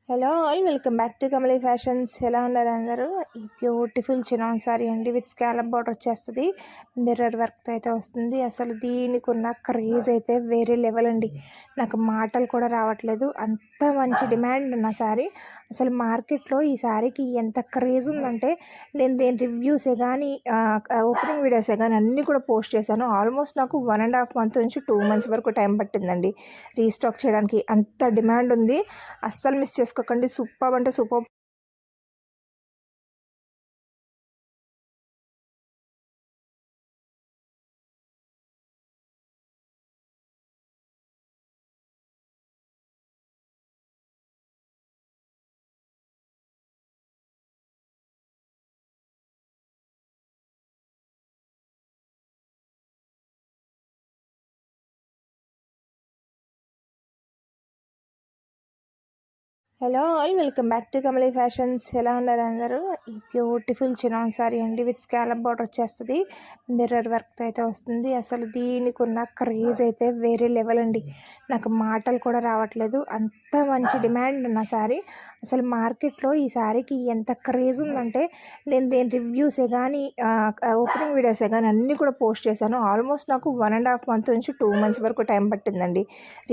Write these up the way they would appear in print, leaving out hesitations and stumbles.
Hello all, welcome back to Kamali fashions. ఎలా ఉన్నారు అందరూ? ఈ బ్యూటిఫుల్ చినాన్ సారీ అండి విత్ స్కాలప్ బార్డర్ వచ్చేస్తుంది. మిర్రర్ వర్క్తో అయితే వస్తుంది. అసలు దీనికి ఉన్న క్రేజ్ అయితే వేరే లెవెల్ అండి. నాకు మాటలు కూడా రావట్లేదు, అంత మంచి డిమాండ్ ఉన్న సారీ. అసలు మార్కెట్లో ఈ సారీకి ఎంత క్రేజ్ ఉందంటే నేను దేని రివ్యూసే కానీ ఓపెనింగ్ వీడియోసే కానీ అన్నీ కూడా పోస్ట్ చేశాను. ఆల్మోస్ట్ నాకు 1.5 months నుంచి 2 months వరకు టైం పట్టిందండి రీస్టాక్ చేయడానికి. అంత డిమాండ్ ఉంది, అస్సలు మిస్ చేసుకోకండి. సూపర్ అంటే super. Hello all, welcome back to Kamali fashions. ఎలా ఉన్నారు అందరూ? ఈ బ్యూటిఫుల్ చినాన్ సారీ అండి విత్ స్కాలప్ బార్డర్ వచ్చేస్తుంది. మిర్రర్ వర్క్తో అయితే వస్తుంది. అసలు దీనికి ఉన్న క్రేజ్ అయితే వేరే లెవెల్ అండి. నాకు మాటలు కూడా రావట్లేదు, అంత మంచి డిమాండ్ ఉన్న సారీ. అసలు మార్కెట్లో ఈ సారీకి ఎంత క్రేజ్ ఉందంటే నేను దేని రివ్యూసే కానీ ఓపెనింగ్ వీడియోసే కానీ అన్నీ కూడా పోస్ట్ చేశాను. ఆల్మోస్ట్ నాకు 1.5 months నుంచి 2 months వరకు టైం పట్టిందండి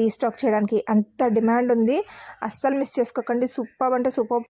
రీస్టాక్ చేయడానికి. అంత డిమాండ్ ఉంది, అస్సలు మిస్ చేసుకోకండి. సూపర్ అంటే సూపర్.